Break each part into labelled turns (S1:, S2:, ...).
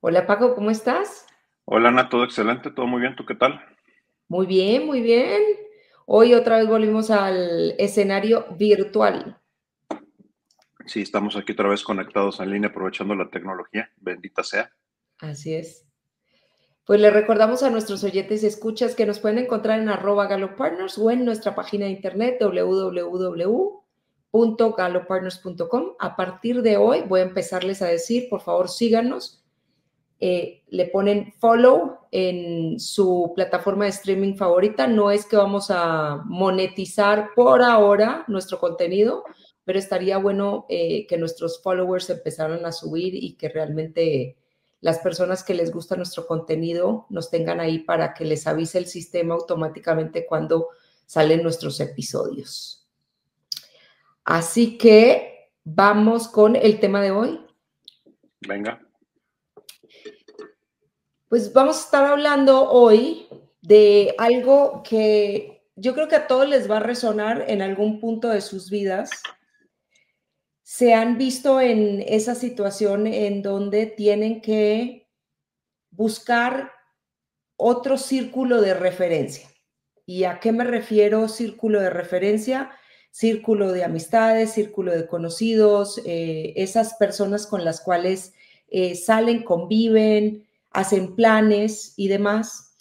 S1: Hola Paco, ¿cómo estás?
S2: Hola Ana, todo excelente, todo muy bien, ¿tú qué tal?
S1: Muy bien, muy bien. Hoy otra vez volvimos al escenario virtual.
S2: Sí, estamos aquí otra vez conectados en línea aprovechando la tecnología, bendita sea.
S1: Así es. Pues le recordamos a nuestros oyentes y escuchas que nos pueden encontrar en @galopartners o en nuestra página de internet www.galopartners.com. A partir de hoy voy a empezarles a decir, por favor, síganos. Le ponen follow en su plataforma de streaming favorita. No es que vamos a monetizar por ahora nuestro contenido, pero estaría bueno que nuestros followers empezaran a subir y que realmente las personas que les gusta nuestro contenido nos tengan ahí para que les avise el sistema automáticamente cuando salen nuestros episodios. Así que vamos con el tema de hoy.
S2: Venga,
S1: Pues vamos a estar hablando hoy de algo que yo creo que a todos les va a resonar en algún punto de sus vidas. Se han visto en esa situación en donde tienen que buscar otro círculo de referencia. ¿Y a qué me refiero círculo de referencia? Círculo de amistades, círculo de conocidos, esas personas con las cuales salen, conviven, hacen planes y demás,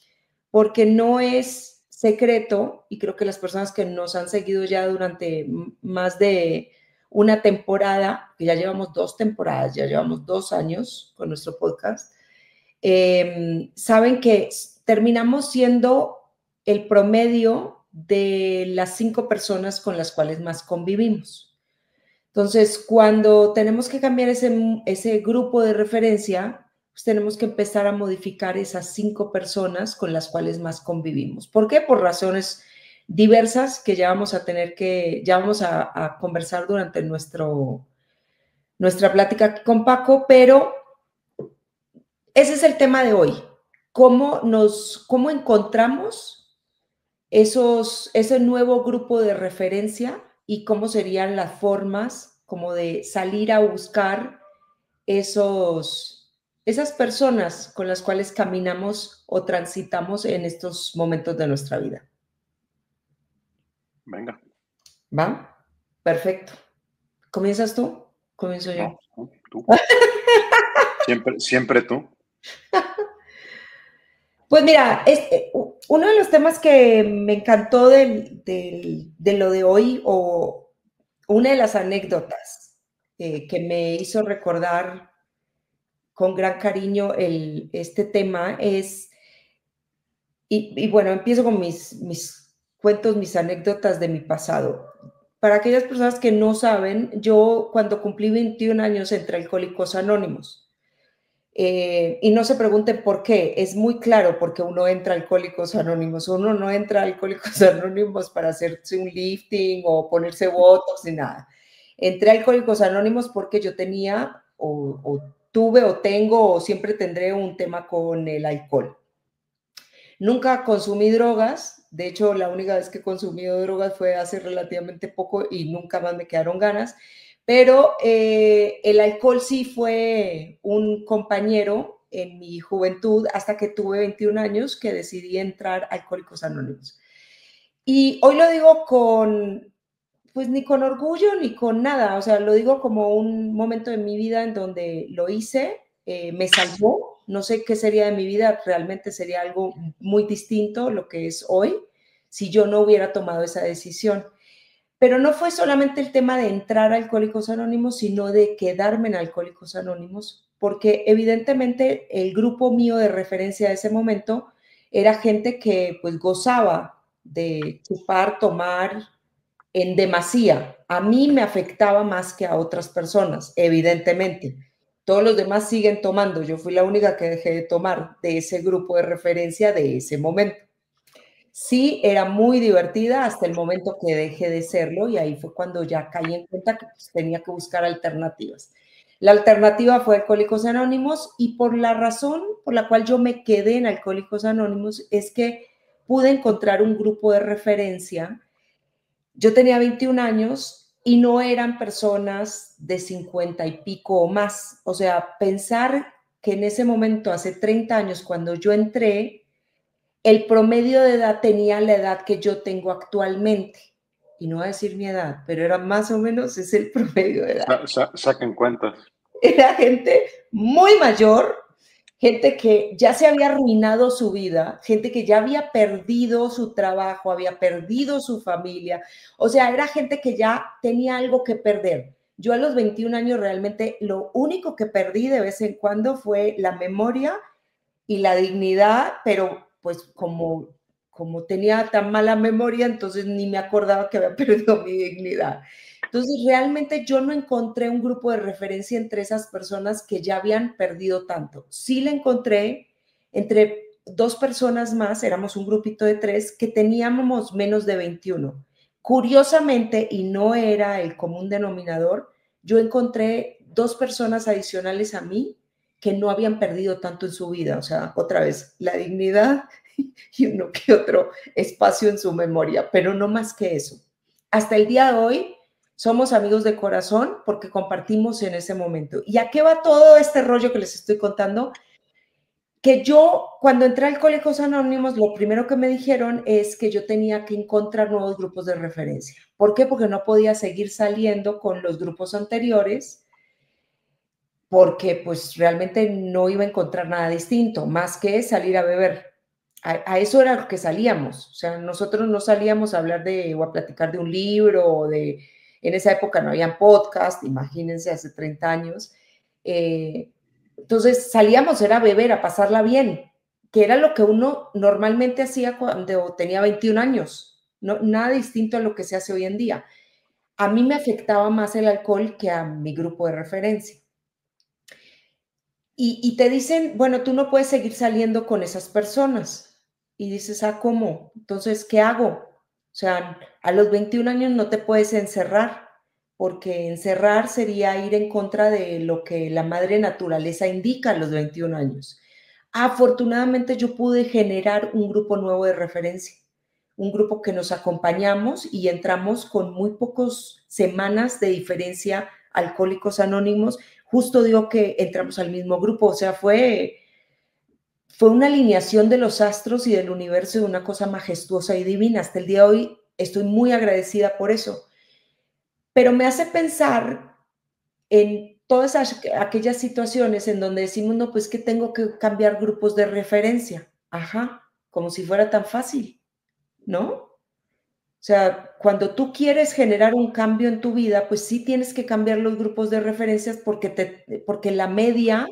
S1: porque no es secreto, y creo que las personas que nos han seguido ya durante más de una temporada, que ya llevamos 2 temporadas, ya llevamos 2 años con nuestro podcast, saben que terminamos siendo el promedio de las 5 personas con las cuales más convivimos. Entonces, cuando tenemos que cambiar ese grupo de referencia, pues tenemos que empezar a modificar esas 5 personas con las cuales más convivimos. ¿Por qué? Por razones diversas que ya vamos a tener que, ya vamos a conversar durante nuestra plática con Paco, pero ese es el tema de hoy. ¿Cómo encontramos ese nuevo grupo de referencia y cómo serían las formas como de salir a buscar esas personas con las cuales caminamos o transitamos en estos momentos de nuestra vida?
S2: venga,
S1: ¿Va? Perfecto. ¿Comienzas tú? Comienzo yo.
S2: no, tú, siempre, siempre tú.
S1: Pues mira, uno de los temas que me encantó de lo de hoy, o una de las anécdotas que me hizo recordar con gran cariño este tema y bueno, empiezo con mis cuentos, mis anécdotas de mi pasado. Para aquellas personas que no saben, yo cuando cumplí 21 años entré a Alcohólicos Anónimos. Y no se pregunten por qué, es muy claro porque uno entra a Alcohólicos Anónimos. Uno no entra a Alcohólicos Anónimos para hacerse un lifting o ponerse botox ni nada. Entré a Alcohólicos Anónimos porque yo tenía o tuve o tengo o siempre tendré un tema con el alcohol. Nunca consumí drogas, de hecho la única vez que he consumido drogas fue hace relativamente poco y nunca más me quedaron ganas, pero el alcohol sí fue un compañero en mi juventud hasta que tuve 21 años que decidí entrar a Alcohólicos Anónimos. Y hoy lo digo pues ni con orgullo ni con nada, o sea, lo digo como un momento de mi vida en donde lo hice, me salvó, no sé qué sería de mi vida, realmente sería algo muy distinto lo que es hoy si yo no hubiera tomado esa decisión. Pero no fue solamente el tema de entrar a Alcohólicos Anónimos, sino de quedarme en Alcohólicos Anónimos, porque evidentemente el grupo mío de referencia de ese momento era gente que pues gozaba de chupar, tomar en demasía. A mí me afectaba más que a otras personas, evidentemente. Todos los demás siguen tomando. Yo fui la única que dejé de tomar de ese grupo de referencia de ese momento. Sí, era muy divertida hasta el momento que dejé de serlo y ahí fue cuando ya caí en cuenta que pues, tenía que buscar alternativas. La alternativa fue Alcohólicos Anónimos y por la razón por la cual yo me quedé en Alcohólicos Anónimos es que pude encontrar un grupo de referencia. Yo tenía 21 años y no eran personas de 50 y pico o más. O sea, pensar que en ese momento, hace 30 años, cuando yo entré, el promedio de edad tenía la edad que yo tengo actualmente. Y no voy a decir mi edad, pero era más o menos, es el promedio de edad.
S2: Saquen cuentas.
S1: Era gente muy mayor, gente que ya se había arruinado su vida, gente que ya había perdido su trabajo, había perdido su familia. O sea, era gente que ya tenía algo que perder. Yo a los 21 años realmente lo único que perdí de vez en cuando fue la memoria y la dignidad, pero pues como tenía tan mala memoria, entonces ni me acordaba que había perdido mi dignidad. Entonces, realmente yo no encontré un grupo de referencia entre esas personas que ya habían perdido tanto. Sí le encontré entre dos personas más, éramos un grupito de tres, que teníamos menos de 21. Curiosamente, y no era el común denominador, yo encontré dos personas adicionales a mí que no habían perdido tanto en su vida. O sea, otra vez, la dignidad y uno que otro espacio en su memoria, pero no más que eso. Hasta el día de hoy somos amigos de corazón porque compartimos en ese momento. ¿Y a qué va todo este rollo que les estoy contando? Que yo, cuando entré al Alcohólicos Anónimos, lo primero que me dijeron es que yo tenía que encontrar nuevos grupos de referencia. ¿Por qué? Porque no podía seguir saliendo con los grupos anteriores, porque pues realmente no iba a encontrar nada distinto, más que salir a beber. A eso era lo que salíamos. O sea, nosotros no salíamos a hablar de o a platicar de un libro o de, en esa época no habían podcast, imagínense, hace 30 años. Entonces salíamos, era a beber, a pasarla bien, que era lo que uno normalmente hacía cuando tenía 21 años, no, nada distinto a lo que se hace hoy en día. A mí me afectaba más el alcohol que a mi grupo de referencia. Y te dicen, bueno, tú no puedes seguir saliendo con esas personas. Y dices, ah, ¿cómo? Entonces, ¿qué hago? O sea, a los 21 años no te puedes encerrar, porque encerrar sería ir en contra de lo que la madre naturaleza indica a los 21 años. Afortunadamente yo pude generar un grupo nuevo de referencia, un grupo que nos acompañamos y entramos con muy pocas semanas de diferencia Alcohólicos Anónimos. Justo digo que entramos al mismo grupo, o sea, fue una alineación de los astros y del universo de una cosa majestuosa y divina. Hasta el día de hoy estoy muy agradecida por eso. Pero me hace pensar en todas aquellas situaciones en donde decimos, no, pues que tengo que cambiar grupos de referencia. Ajá, como si fuera tan fácil, ¿no? O sea, cuando tú quieres generar un cambio en tu vida, pues sí tienes que cambiar los grupos de referencias porque la media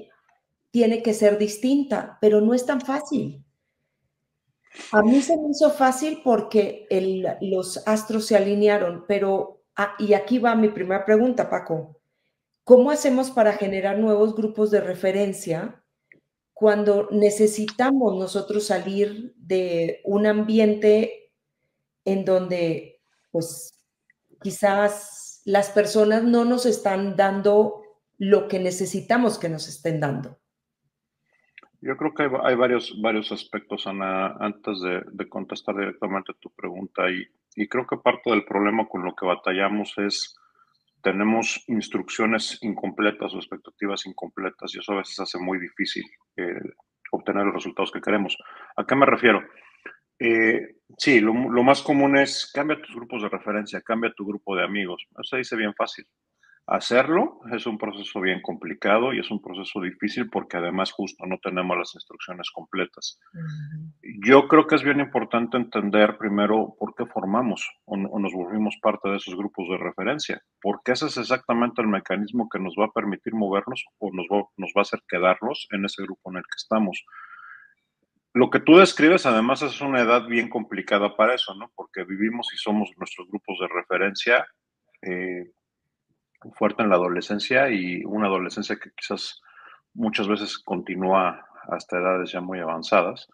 S1: tiene que ser distinta, pero no es tan fácil. A mí se me hizo fácil porque los astros se alinearon, pero, y aquí va mi primera pregunta, Paco. ¿Cómo hacemos para generar nuevos grupos de referencia cuando necesitamos nosotros salir de un ambiente en donde, pues, quizás las personas no nos están dando lo que necesitamos que nos estén dando?
S2: Yo creo que hay varios aspectos, Ana, antes de contestar directamente tu pregunta. Y creo que parte del problema con lo que batallamos es tenemos instrucciones incompletas o expectativas incompletas y eso a veces hace muy difícil obtener los resultados que queremos. ¿A qué me refiero? Sí, lo más común es cambia tus grupos de referencia, cambia tu grupo de amigos. Eso se dice bien fácil. Hacerlo es un proceso bien complicado y es un proceso difícil porque además justo no tenemos las instrucciones completas. Yo creo que es bien importante entender primero por qué formamos o nos volvimos parte de esos grupos de referencia, porque ese es exactamente el mecanismo que nos va a permitir movernos o nos va a hacer quedarnos en ese grupo en el que estamos. Lo que tú describes además es una edad bien complicada para eso, ¿no? Porque vivimos y somos nuestros grupos de referencia fuerte en la adolescencia y una adolescencia que quizás muchas veces continúa hasta edades ya muy avanzadas,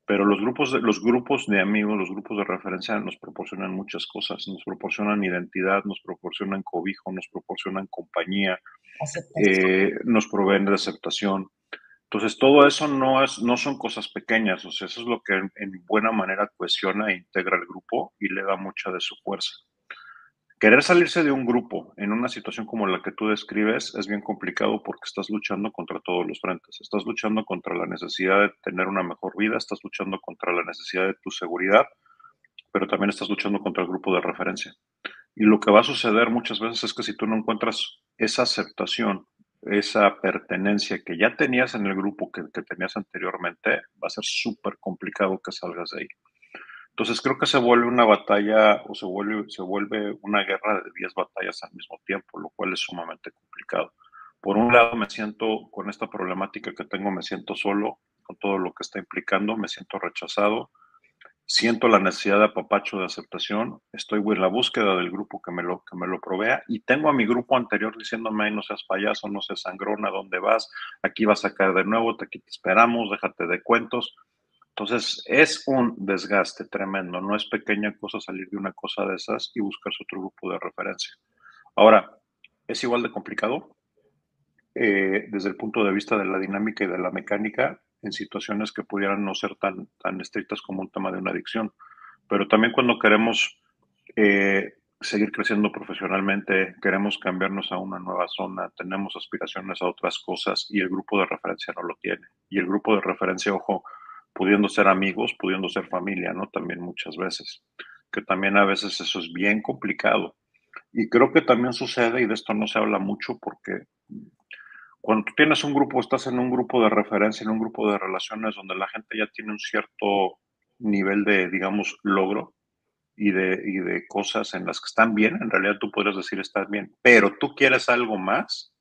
S2: pero los grupos de amigos, los grupos de referencia nos proporcionan muchas cosas, nos proporcionan identidad, nos proporcionan cobijo, nos proporcionan compañía, nos proveen de aceptación. Entonces, todo eso no son cosas pequeñas, o sea, eso es lo que en buena manera cohesiona e integra el grupo y le da mucha de su fuerza. Querer salirse de un grupo en una situación como la que tú describes es bien complicado porque estás luchando contra todos los frentes. Estás luchando contra la necesidad de tener una mejor vida, estás luchando contra la necesidad de tu seguridad, pero también estás luchando contra el grupo de referencia. Y lo que va a suceder muchas veces es que si tú no encuentras esa aceptación, esa pertenencia que ya tenías en el grupo que tenías anteriormente, va a ser súper complicado que salgas de ahí. Entonces creo que se vuelve una batalla o se vuelve una guerra de 10 batallas al mismo tiempo, lo cual es sumamente complicado. Por un lado me siento con esta problemática que tengo, me siento solo con todo lo que está implicando, me siento rechazado, siento la necesidad de apapacho, de aceptación, estoy en la búsqueda del grupo que me lo provea y tengo a mi grupo anterior diciéndome, no seas payaso, no seas sangrón, ¿a dónde vas? Aquí vas a caer de nuevo, aquí te esperamos, déjate de cuentos. Entonces, es un desgaste tremendo, no es pequeña cosa salir de una cosa de esas y buscarse otro grupo de referencia. Ahora, es igual de complicado desde el punto de vista de la dinámica y de la mecánica en situaciones que pudieran no ser tan estrictas como un tema de una adicción. Pero también cuando queremos seguir creciendo profesionalmente, queremos cambiarnos a una nueva zona, tenemos aspiraciones a otras cosas y el grupo de referencia no lo tiene. Y el grupo de referencia, ojo, pudiendo ser amigos, pudiendo ser familia, ¿no? También muchas veces, que también a veces eso es bien complicado. Y creo que también sucede, y de esto no se habla mucho porque cuando tú tienes un grupo, estás en un grupo de referencia, en un grupo de relaciones donde la gente ya tiene un cierto nivel de, digamos, logro y de cosas en las que están bien, en realidad tú podrías decir estás bien, pero tú quieres algo más,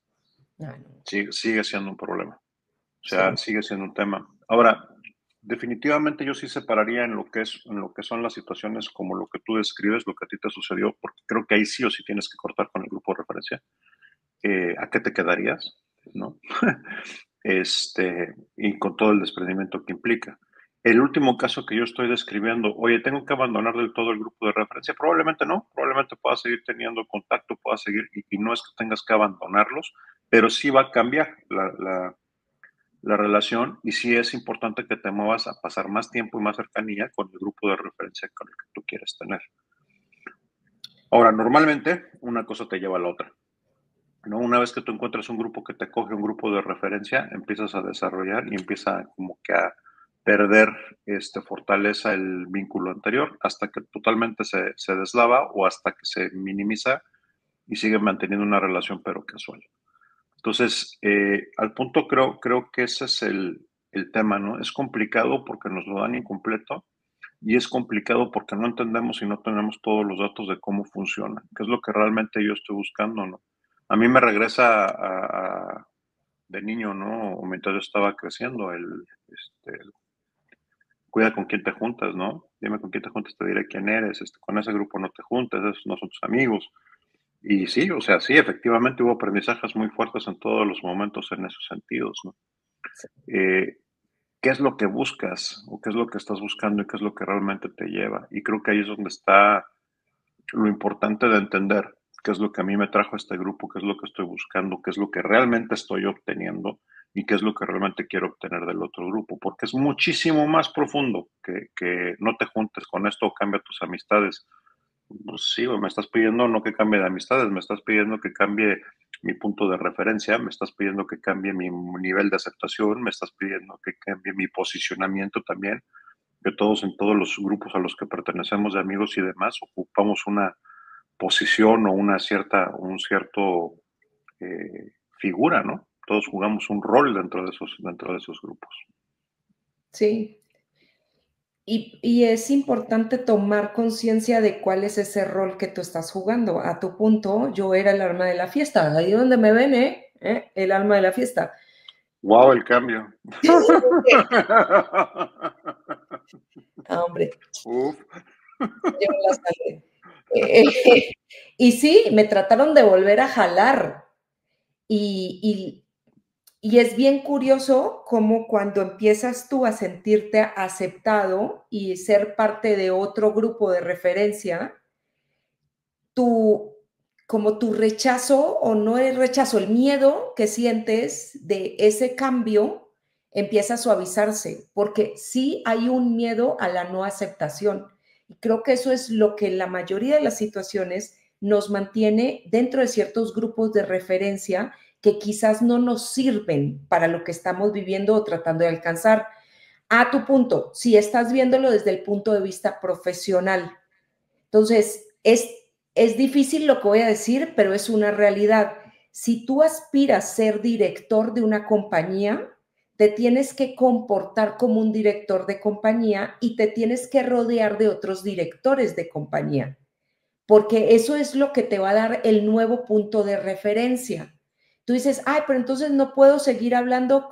S1: Ah, no.
S2: sigue siendo un problema. O sea,
S1: Sí.
S2: sigue siendo un tema. Ahora, definitivamente yo sí separaría en lo que son las situaciones como lo que tú describes, lo que a ti te sucedió, porque creo que ahí sí o sí tienes que cortar con el grupo de referencia. ¿A qué te quedarías? ¿No? Y con todo el desprendimiento que implica. El último caso que yo estoy describiendo, oye, ¿tengo que abandonar del todo el grupo de referencia? Probablemente no, probablemente puedas seguir teniendo contacto, puedas seguir, y no es que tengas que abandonarlos, pero sí va a cambiar la relación y sí es importante que te muevas a pasar más tiempo y más cercanía con el grupo de referencia con el que tú quieres tener. Ahora, normalmente una cosa te lleva a la otra. ¿No? Una vez que tú encuentras un grupo que te coge, un grupo de referencia, empiezas a desarrollar y empieza como que a perder fortaleza el vínculo anterior hasta que totalmente se deslava o hasta que se minimiza y sigue manteniendo una relación pero casual. Entonces, al punto creo que ese es el tema, ¿no? Es complicado porque nos lo dan incompleto y es complicado porque no entendemos y no tenemos todos los datos de cómo funciona, que es lo que realmente yo estoy buscando, ¿no? A mí me regresa de niño, ¿no? O mientras yo estaba creciendo, cuida con quién te juntas, ¿no? Dime con quién te juntas, te diré quién eres, con ese grupo no te juntes, esos no son tus amigos. Y sí, o sea, sí, efectivamente hubo aprendizajes muy fuertes en todos los momentos en esos sentidos, ¿no?
S1: Sí.
S2: Eh, ¿Qué es lo que buscas o qué es lo que estás buscando y qué es lo que realmente te lleva? Y creo que ahí es donde está lo importante de entender qué es lo que a mí me trajo a este grupo, qué es lo que estoy buscando, qué es lo que realmente estoy obteniendo y qué es lo que realmente quiero obtener del otro grupo, porque es muchísimo más profundo que no te juntes con esto o cambia tus amistades. Pues sí, me estás pidiendo no que cambie de amistades, me estás pidiendo que cambie mi punto de referencia, me estás pidiendo que cambie mi nivel de aceptación, me estás pidiendo que cambie mi posicionamiento también, que todos en todos los grupos a los que pertenecemos de amigos y demás ocupamos una posición o un cierto figura, ¿no? Todos jugamos un rol dentro de esos grupos.
S1: Sí. Y es importante tomar conciencia de cuál es ese rol que tú estás jugando. A tu punto, yo era el alma de la fiesta. Ahí donde me ven, el alma de la fiesta.
S2: ¡Wow! El cambio.
S1: Ah, hombre,
S2: Uf.
S1: llevo la sangre. Y sí, me trataron de volver a jalar. Y, y es bien curioso cómo cuando empiezas tú a sentirte aceptado y ser parte de otro grupo de referencia, tu, como tu rechazo o no el rechazo, el miedo que sientes de ese cambio empieza a suavizarse, porque sí hay un miedo a la no aceptación. Y creo que eso es lo que en la mayoría de las situaciones nos mantiene dentro de ciertos grupos de referencia que quizás no nos sirven para lo que estamos viviendo o tratando de alcanzar. A tu punto, si estás viéndolo desde el punto de vista profesional, entonces es difícil lo que voy a decir, pero es una realidad. Si tú aspiras a ser director de una compañía, te tienes que comportar como un director de compañía y te tienes que rodear de otros directores de compañía, porque eso es lo que te va a dar el nuevo punto de referencia. Tú dices, ay, pero entonces no puedo seguir hablando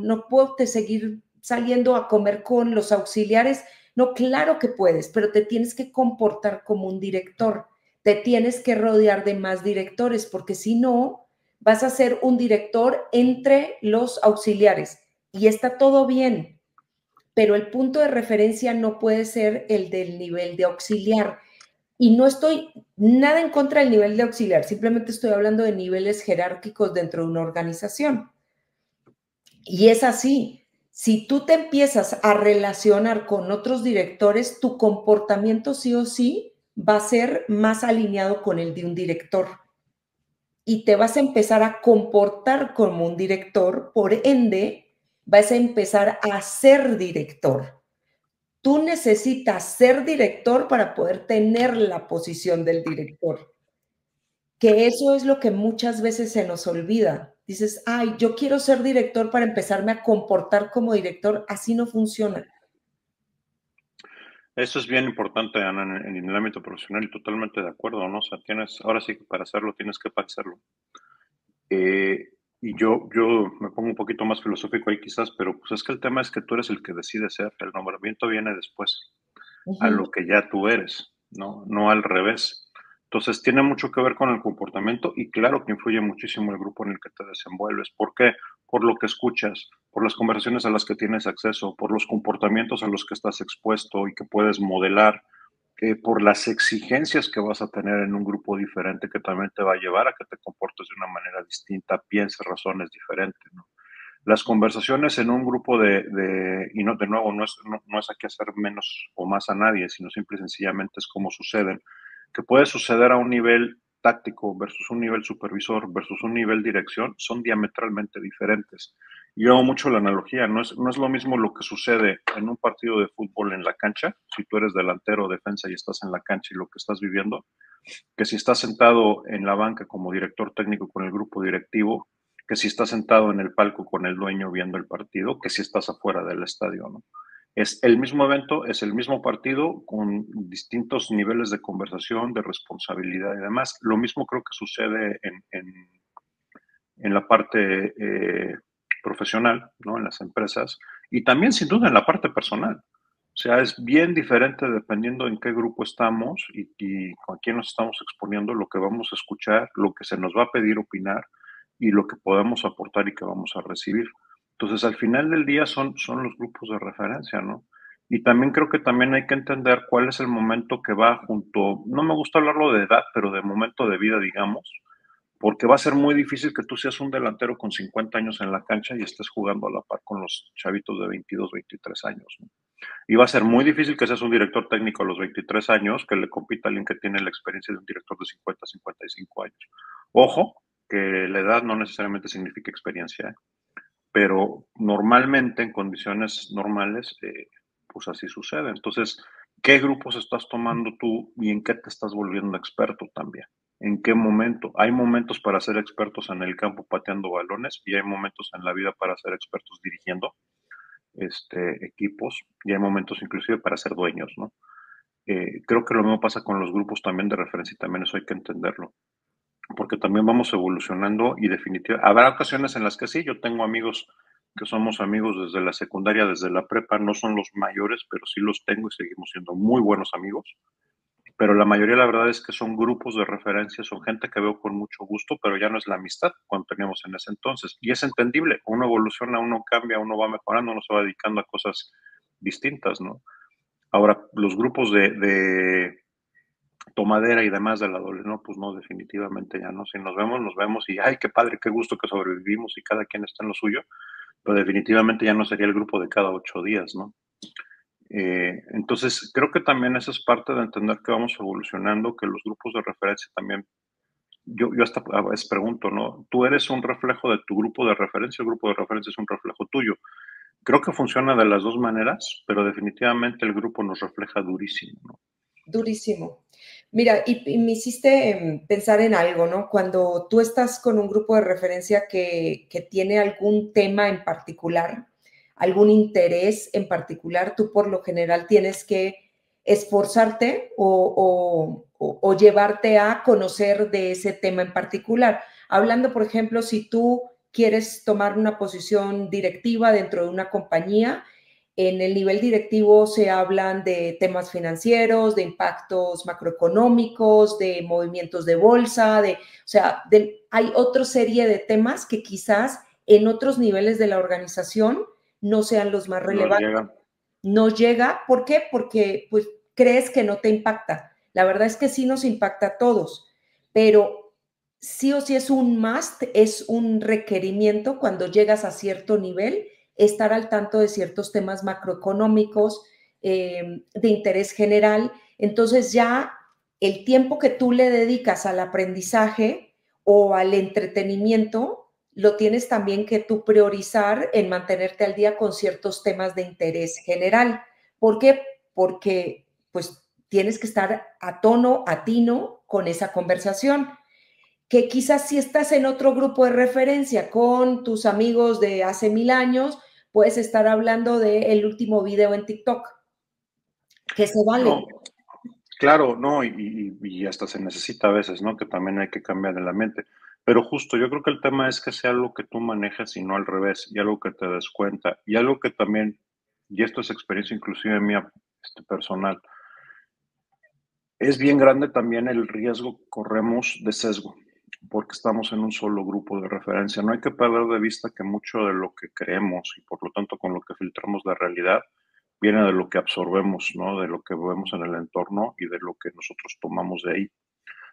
S1: no puedo seguir saliendo a comer con los auxiliares. No, claro que puedes, pero te tienes que comportar como un director, te tienes que rodear de más directores, porque si no, vas a ser un director entre los auxiliares y está todo bien, pero el punto de referencia no puede ser el del nivel de auxiliar. Y no estoy nada en contra del nivel de auxiliar, simplemente estoy hablando de niveles jerárquicos dentro de una organización. Y es así, si tú te empiezas a relacionar con otros directores, tu comportamiento sí o sí va a ser más alineado con el de un director. Y te vas a empezar a comportar como un director, por ende, vas a empezar a ser director. Tú necesitas ser director para poder tener la posición del director, que eso es lo que muchas veces se nos olvida. Dices, ay, yo quiero ser director para empezarme a comportar como director. Así no funciona.
S2: Eso es bien importante, Ana, en el ámbito profesional y totalmente de acuerdo, ¿no? O sea, ahora sí que para hacerlo tienes que parecerlo. Y yo me pongo un poquito más filosófico ahí quizás, pero pues es que el tema es que tú eres el que decide ser, el nombramiento viene después, a
S1: Ujú.
S2: lo que ya tú eres, ¿no? No al revés. Entonces tiene mucho que ver con el comportamiento y claro que influye muchísimo el grupo en el que te desenvuelves. ¿Por qué? Por lo que escuchas, por las conversaciones a las que tienes acceso, por los comportamientos a los que estás expuesto y que puedes modelar, por las exigencias que vas a tener en un grupo diferente que también te va a llevar a que te comportes de una manera distinta, pienses razones diferentes, ¿no? Las conversaciones en un grupo y no, de nuevo, no es aquí hacer menos o más a nadie, sino simple y sencillamente es como suceden, que puede suceder a un nivel táctico versus un nivel supervisor versus un nivel dirección, son diametralmente diferentes. Yo hago mucho la analogía, no es lo mismo lo que sucede en un partido de fútbol en la cancha, si tú eres delantero o defensa y estás en la cancha y lo que estás viviendo, que si estás sentado en la banca como director técnico con el grupo directivo, que si estás sentado en el palco con el dueño viendo el partido, que si estás afuera del estadio, ¿no? Es el mismo evento, es el mismo partido con distintos niveles de conversación, de responsabilidad y demás. Lo mismo creo que sucede en la parte profesional, ¿no? En las empresas y también sin duda en la parte personal. O sea, es bien diferente dependiendo en qué grupo estamos y con quién nos estamos exponiendo, lo que vamos a escuchar, lo que se nos va a pedir opinar y lo que podemos aportar y que vamos a recibir. Entonces, al final del día son los grupos de referencia, ¿no? Y también creo que también hay que entender cuál es el momento que va junto, no me gusta hablarlo de edad, pero de momento de vida, digamos, porque va a ser muy difícil que tú seas un delantero con 50 años en la cancha y estés jugando a la par con los chavitos de 22, 23 años, ¿no? Y va a ser muy difícil que seas un director técnico a los 23 años que le compita a alguien que tiene la experiencia de un director de 50, 55 años. Ojo, que la edad no necesariamente significa experiencia, ¿eh? Pero normalmente en condiciones normales, pues así sucede. Entonces, ¿qué grupos estás tomando tú y en qué te estás volviendo experto también? ¿En qué momento? Hay momentos para ser expertos en el campo pateando balones y hay momentos en la vida para ser expertos dirigiendo equipos y hay momentos inclusive para ser dueños, ¿no? Creo que lo mismo pasa con los grupos también de referencia y también eso hay que entenderlo, porque también vamos evolucionando y definitivamente habrá ocasiones en las que sí, yo tengo amigos que somos amigos desde la secundaria, desde la prepa, no son los mayores, pero sí los tengo y seguimos siendo muy buenos amigos, pero la mayoría la verdad es que son grupos de referencia, son gente que veo con mucho gusto, pero ya no es la amistad cuando teníamos en ese entonces. Y es entendible, uno evoluciona, uno cambia, uno va mejorando, uno se va dedicando a cosas distintas, ¿no? Ahora, los grupos de tomadera y demás de la doble, no, pues no, definitivamente ya no. Si nos vemos y ay, qué padre, qué gusto que sobrevivimos y cada quien está en lo suyo, pero definitivamente ya no sería el grupo de cada 8 días, ¿no? Entonces, creo que también eso es parte de entender que vamos evolucionando, que los grupos de referencia también, yo hasta a veces pregunto, ¿no? Tú eres un reflejo de tu grupo de referencia, el grupo de referencia es un reflejo tuyo. Creo que funciona de las dos maneras, pero definitivamente el grupo nos refleja durísimo, ¿no?
S1: Durísimo. Mira, y me hiciste pensar en algo, ¿no? Cuando tú estás con un grupo de referencia que tiene algún tema en particular, algún interés en particular, tú por lo general tienes que esforzarte o llevarte a conocer de ese tema en particular. Hablando, por ejemplo, si tú quieres tomar una posición directiva dentro de una compañía, en el nivel directivo se hablan de temas financieros, de impactos macroeconómicos, de movimientos de bolsa, hay otra serie de temas que quizás en otros niveles de la organización no sean los más
S2: No
S1: relevantes.
S2: llega.
S1: No llega, ¿por qué? Porque pues crees que no te impacta. La verdad es que sí nos impacta a todos, pero sí o sí es un must, es un requerimiento cuando llegas a cierto nivel estar al tanto de ciertos temas macroeconómicos de interés general. Entonces ya el tiempo que tú le dedicas al aprendizaje o al entretenimiento, lo tienes también que tú priorizar en mantenerte al día con ciertos temas de interés general. ¿Por qué? Porque pues tienes que estar a tono, a tino con esa conversación que quizás si estás en otro grupo de referencia con tus amigos de hace 1000 años, puedes estar hablando del último video en TikTok, que se vale.
S2: No, claro, no, y hasta se necesita a veces, ¿no? Que también hay que cambiar el ambiente. Pero justo, yo creo que el tema es que sea algo que tú manejes y no al revés, y algo que te des cuenta, y algo que también, y esto es experiencia inclusive mía, personal, es bien grande también el riesgo que corremos de sesgo, porque estamos en un solo grupo de referencia. No hay que perder de vista que mucho de lo que creemos y por lo tanto con lo que filtramos la realidad viene de lo que absorbemos, ¿no? De lo que vemos en el entorno y de lo que nosotros tomamos de ahí.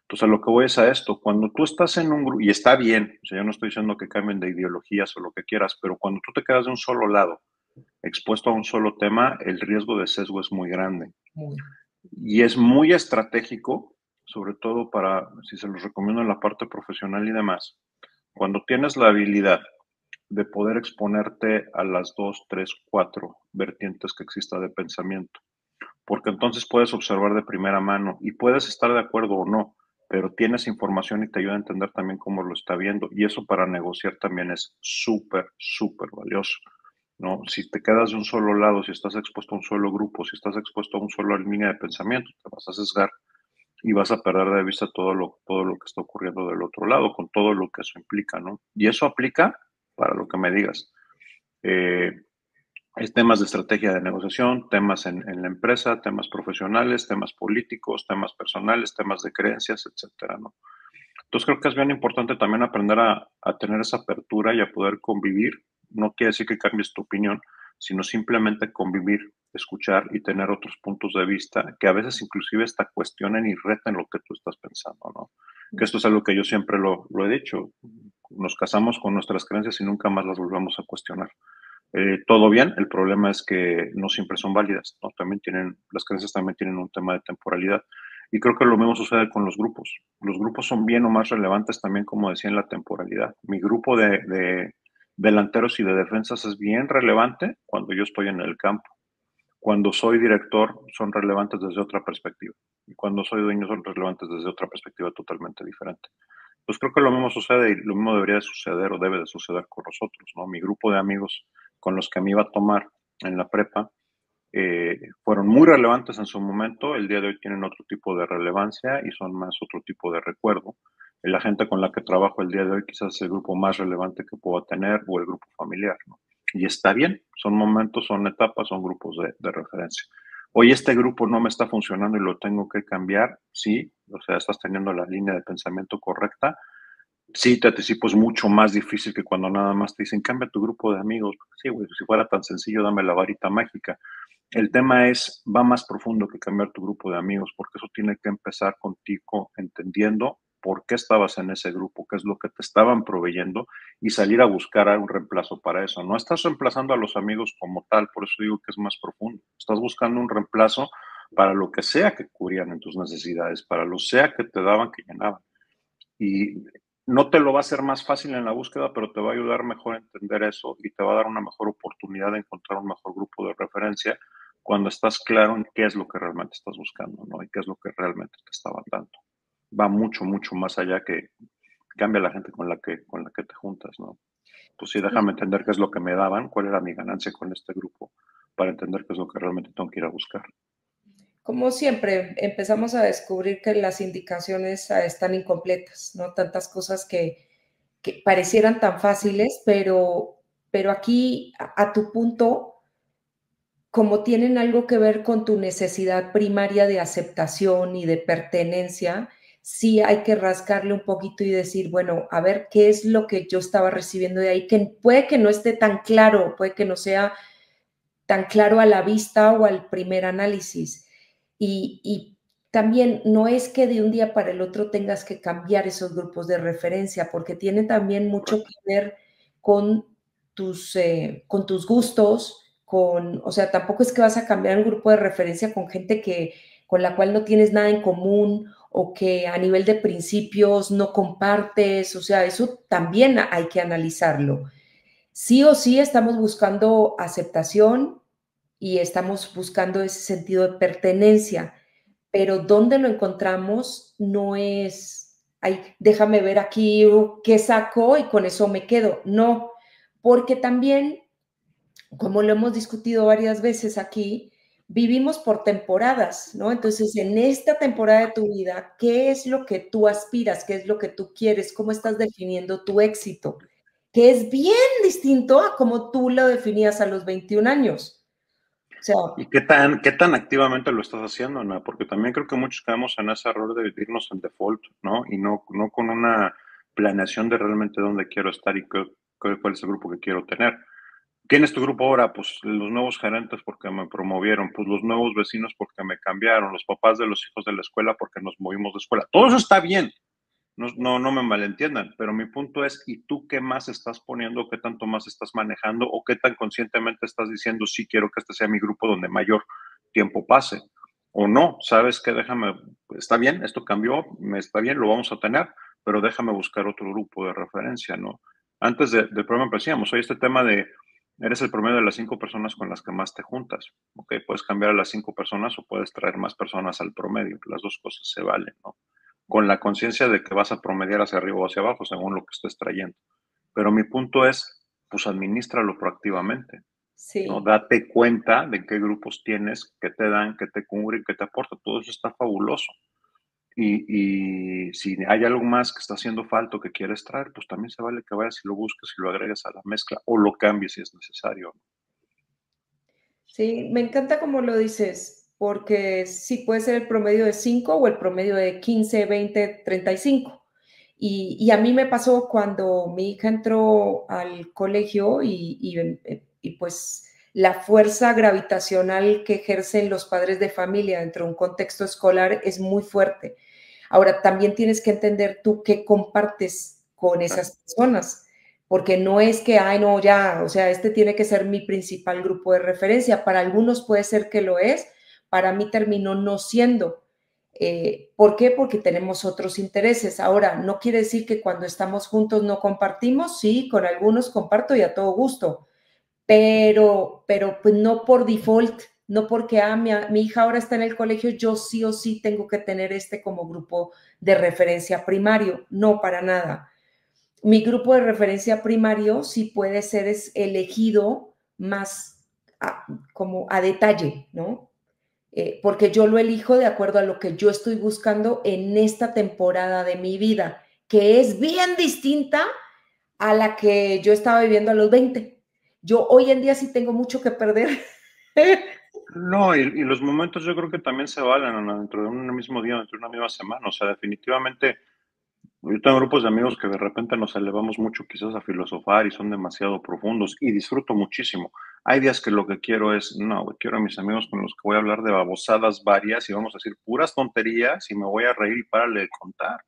S2: Entonces, a lo que voy es a esto. Cuando tú estás en un grupo, y está bien, o sea, yo no estoy diciendo que cambien de ideologías o lo que quieras, pero cuando tú te quedas de un solo lado, expuesto a un solo tema, el riesgo de sesgo es muy grande.
S1: Muy.
S2: Y es muy estratégico, sobre todo para, si se los recomiendo en la parte profesional y demás, cuando tienes la habilidad de poder exponerte a las dos, tres, cuatro vertientes que exista de pensamiento, porque entonces puedes observar de primera mano y puedes estar de acuerdo o no, pero tienes información y te ayuda a entender también cómo lo está viendo y eso para negociar también es súper, súper valioso. ¿No? Si te quedas de un solo lado, si estás expuesto a un solo grupo, si estás expuesto a un solo línea de pensamiento, te vas a sesgar y vas a perder de vista todo lo que está ocurriendo del otro lado, con todo lo que eso implica, ¿no? Y eso aplica para lo que me digas. Eh, hay temas de estrategia de negociación, temas en la empresa, temas profesionales, temas políticos, temas personales, temas de creencias, etcétera, ¿no? Entonces creo que es bien importante también aprender a tener esa apertura y a poder convivir. No quiere decir que cambies tu opinión, sino simplemente convivir, escuchar y tener otros puntos de vista que a veces inclusive hasta cuestionen y reten lo que tú estás pensando, ¿no? Que esto es algo que yo siempre lo he dicho. Nos casamos con nuestras creencias y nunca más las volvemos a cuestionar. Todo bien, el problema es que no siempre son válidas, ¿no? También tienen, las creencias también tienen un tema de temporalidad. Y creo que lo mismo sucede con los grupos. Los grupos son bien o más relevantes también, como decía, en la temporalidad. Mi grupo de delanteros y de defensas es bien relevante cuando yo estoy en el campo. Cuando soy director son relevantes desde otra perspectiva. Y cuando soy dueño son relevantes desde otra perspectiva totalmente diferente. Pues creo que lo mismo sucede y lo mismo debería de suceder o debe de suceder con nosotros, ¿no? Mi grupo de amigos con los que me iba a tomar en la prepa fueron muy relevantes en su momento, el día de hoy tienen otro tipo de relevancia y son más otro tipo de recuerdo. La gente con la que trabajo el día de hoy quizás es el grupo más relevante que puedo tener o el grupo familiar, ¿no? Y está bien, son momentos, son etapas, son grupos de referencia. Hoy este grupo no me está funcionando y lo tengo que cambiar, sí, o sea, estás teniendo la línea de pensamiento correcta. Sí, te anticipo, es mucho más difícil que cuando nada más te dicen, cambia tu grupo de amigos. Sí, güey, si fuera tan sencillo, dame la varita mágica. El tema es, va más profundo que cambiar tu grupo de amigos, porque eso tiene que empezar contigo entendiendo por qué estabas en ese grupo, qué es lo que te estaban proveyendo y salir a buscar un reemplazo para eso. No estás reemplazando a los amigos como tal, por eso digo que es más profundo. Estás buscando un reemplazo para lo que sea que cubrían en tus necesidades, para lo sea que te daban, que llenaban. Y no te lo va a hacer más fácil en la búsqueda, pero te va a ayudar mejor a entender eso y te va a dar una mejor oportunidad de encontrar un mejor grupo de referencia cuando estás claro en qué es lo que realmente estás buscando, ¿no? Y qué es lo que realmente te está dando. Va mucho, mucho más allá que cambia la gente con la que te juntas, ¿no? Pues sí, déjame entender qué es lo que me daban, cuál era mi ganancia con este grupo, para entender qué es lo que realmente tengo que ir a buscar.
S1: Como siempre, empezamos a descubrir que las indicaciones están incompletas, ¿no? Tantas cosas que parecieran tan fáciles, pero aquí, a tu punto, como tienen algo que ver con tu necesidad primaria de aceptación y de pertenencia, sí hay que rascarle un poquito y decir, bueno, a ver qué es lo que yo estaba recibiendo de ahí, que puede que no esté tan claro, puede que no sea tan claro a la vista o al primer análisis. Y también no es que de un día para el otro tengas que cambiar esos grupos de referencia, porque tiene también mucho que ver con con tus gustos, o sea, tampoco es que vas a cambiar un grupo de referencia con gente con la cual no tienes nada en común o que a nivel de principios no compartes, o sea, eso también hay que analizarlo. Sí o sí estamos buscando aceptación y estamos buscando ese sentido de pertenencia, pero dónde lo encontramos no es, ay, déjame ver aquí qué saco y con eso me quedo. No, porque también, como lo hemos discutido varias veces aquí, vivimos por temporadas, ¿no? Entonces, en esta temporada de tu vida, ¿qué es lo que tú aspiras? ¿Qué es lo que tú quieres? ¿Cómo estás definiendo tu éxito? Que es bien distinto a como tú lo definías a los 21 años. O sea,
S2: ¿Y qué tan activamente lo estás haciendo, Ana? Porque también creo que muchos caemos en ese error de vivirnos en default, ¿no? Y no con una planeación de realmente dónde quiero estar y cuál es el grupo que quiero tener. ¿Quién es tu grupo ahora? Pues los nuevos gerentes porque me promovieron, pues los nuevos vecinos porque me cambiaron, los papás de los hijos de la escuela porque nos movimos de escuela. Todo eso está bien, no me malentiendan, pero mi punto es, ¿y tú qué más estás poniendo, qué tanto más estás manejando o qué tan conscientemente estás diciendo, sí quiero que este sea mi grupo donde mayor tiempo pase? O no, ¿sabes qué? Déjame, está bien, esto cambió, me está bien, lo vamos a tener, pero déjame buscar otro grupo de referencia, ¿no? Antes del programa empezamos, hoy este tema de, eres el promedio de las 5 personas con las que más te juntas, ¿ok? Puedes cambiar a las 5 personas o puedes traer más personas al promedio, las dos cosas se valen, ¿no? Con la conciencia de que vas a promediar hacia arriba o hacia abajo según lo que estés trayendo. Pero mi punto es, pues administralo proactivamente, ¿no?
S1: sí,
S2: Date cuenta de qué grupos tienes, qué te dan, qué te cubren, qué te aporta. Todo eso está fabuloso. Y si hay algo más que está haciendo falta o que quieres traer, pues también se vale que vayas y lo busques y lo agregues a la mezcla o lo cambies si es necesario.
S1: sí, me encanta como lo dices, porque sí puede ser el promedio de 5 o el promedio de 15, 20, 35. Y a mí me pasó cuando mi hija entró al colegio y pues la fuerza gravitacional que ejercen los padres de familia dentro de un contexto escolar es muy fuerte. Ahora, también tienes que entender tú qué compartes con
S2: Claro.
S1: esas personas, porque no es que, ay, no, ya, o sea, este tiene que ser mi principal grupo de referencia. Para algunos puede ser que lo es, para mí terminó no siendo. ¿Por qué? Porque tenemos otros intereses. Ahora, no quiere decir que cuando estamos juntos no compartimos, sí, con algunos comparto y a todo gusto, pero pues no por default, no porque mi hija ahora está en el colegio, yo sí o sí tengo que tener este como grupo de referencia primario, no para nada. Mi grupo de referencia primario sí puede ser elegido más como a detalle, ¿no? Porque yo lo elijo de acuerdo a lo que yo estoy buscando en esta temporada de mi vida, que es bien distinta a la que yo estaba viviendo a los 20. Yo hoy en día sí tengo mucho que perder.
S2: No, y los momentos yo creo que también se valen, Ana, dentro de un mismo día, dentro de una misma semana. O sea, definitivamente yo tengo grupos de amigos que de repente nos elevamos mucho quizás a filosofar y son demasiado profundos y disfruto muchísimo. Hay días que lo que quiero es, no, güey, quiero a mis amigos con los que voy a hablar de babosadas varias y vamos a decir puras tonterías y me voy a reír y párale de contar.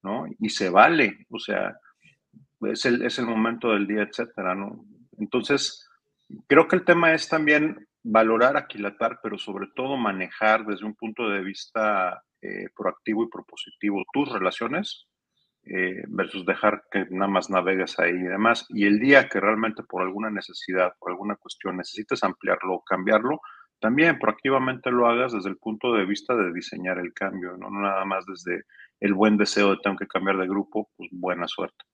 S2: ¿no? Y se vale, o sea, es el momento del día, etcétera, ¿no? Entonces, creo que el tema es también valorar, aquilatar, pero sobre todo manejar desde un punto de vista proactivo y propositivo tus relaciones versus dejar que nada más navegues ahí y demás. Y el día que realmente por alguna necesidad, por alguna cuestión necesites ampliarlo o cambiarlo, también proactivamente lo hagas desde el punto de vista de diseñar el cambio, no nada más desde el buen deseo de tengo que cambiar de grupo, pues buena suerte.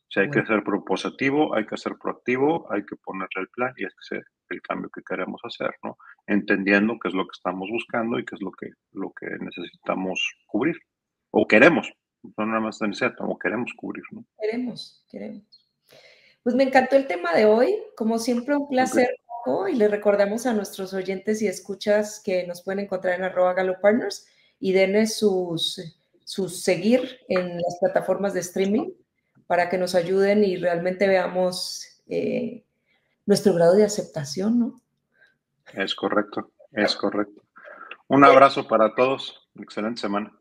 S2: O sea, hay que
S1: Bueno,
S2: ser propositivo, hay que ser proactivo, hay que ponerle el plan y hay que hacer el cambio que queremos hacer, ¿no? Entendiendo qué es lo que estamos buscando y qué es lo que necesitamos cubrir o queremos. No nada más necesidad, como queremos cubrir, ¿no?
S1: queremos. Pues me encantó el tema de hoy. Como siempre, un
S2: Ok,
S1: placer, Paco, y le recordamos a nuestros oyentes y escuchas que nos pueden encontrar en @GaloPartners y denle sus seguir en las plataformas de streaming para que nos ayuden y realmente veamos nuestro grado de aceptación, ¿no?
S2: es correcto, es correcto. Un abrazo para todos, excelente semana.